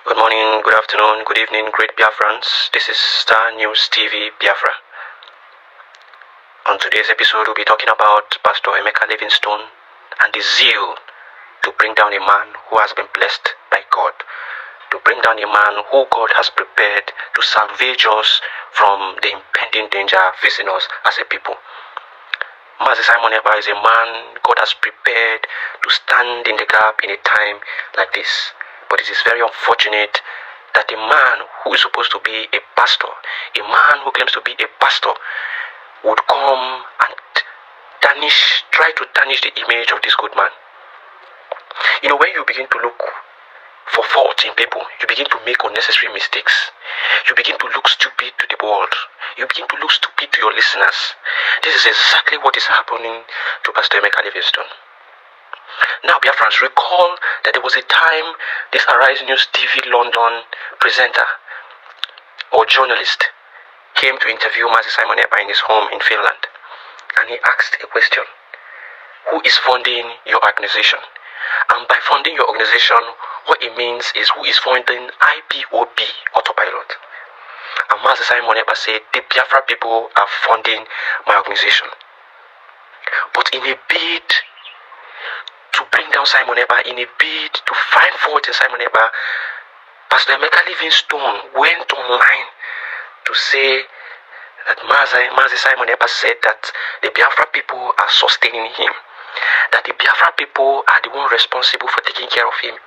Good morning, good afternoon, good evening, great Biafrans. This is Star News TV Biafra. On today's episode, we'll be talking about Pastor Emeka Livingstone and the zeal to bring down a man who has been blessed by God, to bring down a man who God has prepared to salvage us from the impending danger facing us as a people. Mazi Simon Ekpa is a man God has prepared to stand in the gap in a time like this. But it is very unfortunate that a man who is supposed to be a pastor, a man who claims to be a pastor, would come and try to tarnish the image of this good man. You know, when you begin to look for faults in people, you begin to make unnecessary mistakes. You begin to look stupid to the world. You begin to look stupid to your listeners. This is exactly what is happening to Pastor Emeka Livingstone. Now, Biafrans, recall that there was a time this Arise News TV London presenter or journalist came to interview Mazi Simon Ekpa in his home in Finland. And he asked a question: who is funding your organization? And by funding your organization, what it means is who is funding IPOB, Autopilot. And Mazi Simon Ekpa said, the Biafra people are funding my organization. But in a bid to bring down Simon Ekpa, in a bid to find fault in Simon Ekpa, Pastor Emeka Livingstone went online to say that Mazi Simon Ekpa said that the Biafra people are sustaining him, that the Biafra people are the one responsible for taking care of him.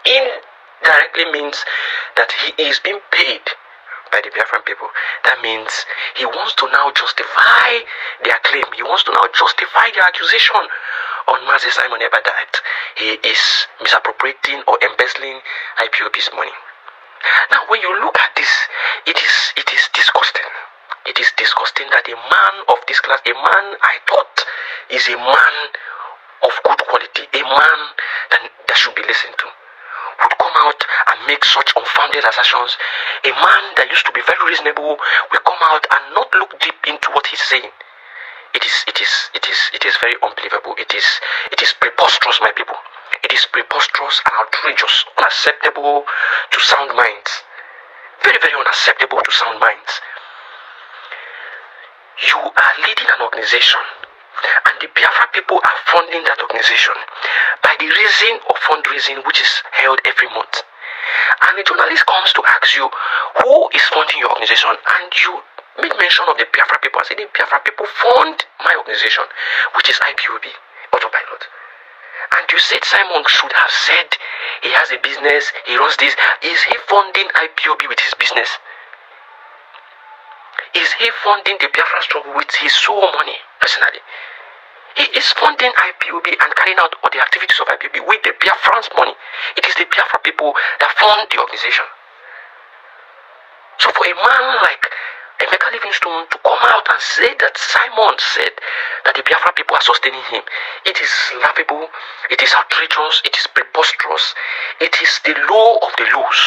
Indirectly means that he is being paid by the Biafran people. That means he wants to now justify their claim. He wants to now justify their accusation on Mazi Simon Ekpa that he is misappropriating or embezzling IPOB's money. Now, when you look at this, it is disgusting. It is disgusting that a man of this class, a man I thought is a man of good quality, a man that should be listened to, would come out and make such unfounded assertions. A man that used to be very reasonable will come out and not look deep into what he's saying. It is very unbelievable. It is preposterous, my people. It is preposterous and outrageous, unacceptable to sound minds. Very, very unacceptable to sound minds. You are leading an organization, and the Biafra people are funding that organization by the reason of fundraising which is held every month. And the journalist comes to ask you, who is funding your organization? And you made mention of the Biafra people and said, the Biafra people fund my organization, which is IPOB, Autopilot. And you said Simon should have said he has a business, he runs this. Is he funding IPOB with his business? Is he funding the Biafra struggle with his sole money, personally? He is funding IPOB and carrying out all the activities of IPOB with the Biafran's money. It is the Biafra people that fund the organization. So for a man like Emeka Livingstone to come out and say that Simon said that the Biafra people are sustaining him, it is laughable, it is outrageous, it is preposterous, it is the low of the lows.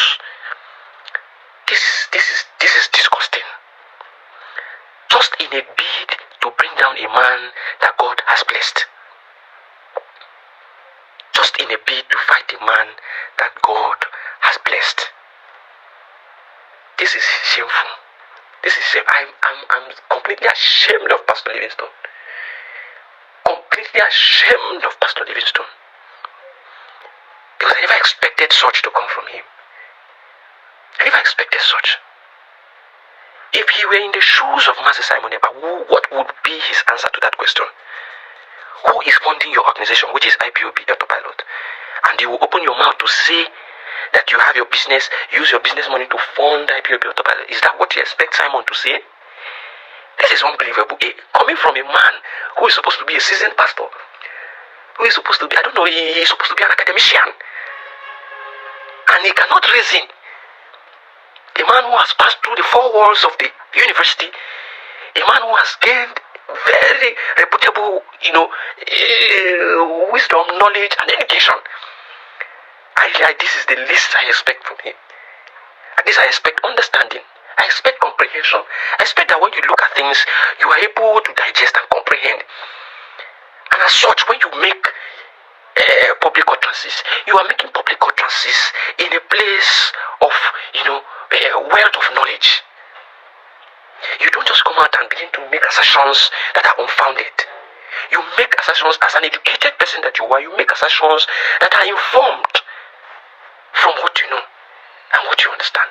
This is disgusting. Just in a bid to bring down a man that God has blessed. Just in a bid to fight a man that God has blessed. This is shameful. This is shame. I'm completely ashamed of Pastor Livingstone. Completely ashamed of Pastor Livingstone. Because I never expected such to come from him. I never expected such. If he were in the shoes of Mazi Simon Ekpa, what would be his answer to that question? Who is funding your organization, which is IPOB Autopilot? And you will open your mouth to say that you have your business, use your business money to fund IPOB Autopilot. Is that what you expect Simon to say? This is unbelievable. Coming from a man who is supposed to be a seasoned pastor, who is supposed to be, he's supposed to be an academician. And he cannot reason. A man who has passed through the four walls of the university, a man who has gained very reputable, wisdom, knowledge, and education. This is the least I expect from him. At least I expect understanding. I expect comprehension. I expect that when you look at things, you are able to digest and comprehend. And as such, when you make public utterances, you are making public utterances in a place of wealth of knowledge. You don't just come out and begin to make assertions that are unfounded. You make assertions as an educated person that you are. You make assertions that are informed from what you know and what you understand.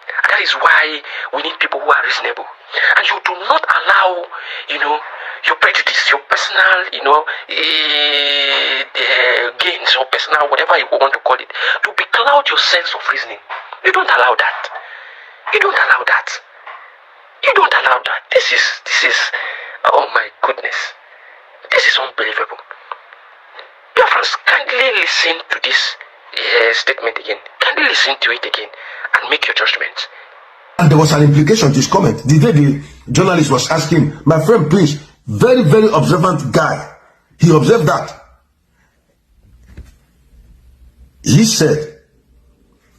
And that is why we need people who are reasonable. And you do not allow, your prejudice, your personal, gains or personal, whatever you want to call it, to becloud your sense of reasoning. You don't allow that. You don't allow that. You don't allow that. This is, oh my goodness. This is unbelievable. Biafrans, kindly listen to this statement again. Kindly listen to it again and make your judgment. And there was an implication to his comment. The day the journalist was asking, my friend, please, very, very observant guy. He observed that. He said,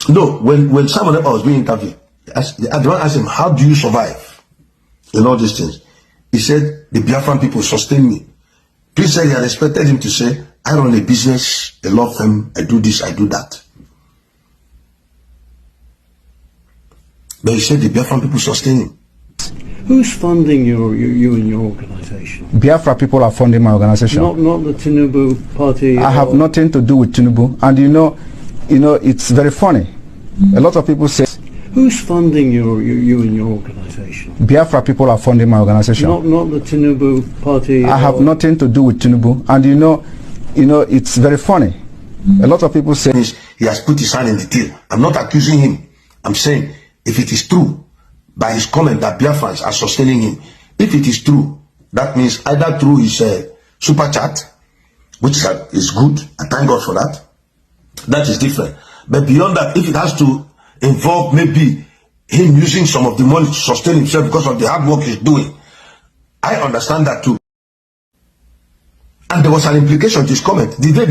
no, when Simon Ekpa was being interviewed, the one asked him, how do you survive in all these things? He said, the Biafran people sustain me. Please said he had expected him to say, I run a business, a law firm, I do this, I do that. But he said the Biafran people sustain him. Who's funding you and your organization? Biafra people are funding my organization. Not the Tinubu party. I have nothing to do with Tinubu, and it's very funny. A lot of people say, who's funding you and your organization? Biafra people are funding my organization. Not the Tinubu party. I have nothing to do with Tinubu, and it's very funny. A lot of people say he has put his hand in the till. I'm not accusing him. I'm saying if it is true by his comment that Biafrans are sustaining him, if it is true, that means either through his super chat, which is good, I thank God for that. That is different. But beyond that, if it has to involve maybe him using some of the money to sustain himself because of the hard work he's doing, I understand that too. And there was an implication to his comment. The day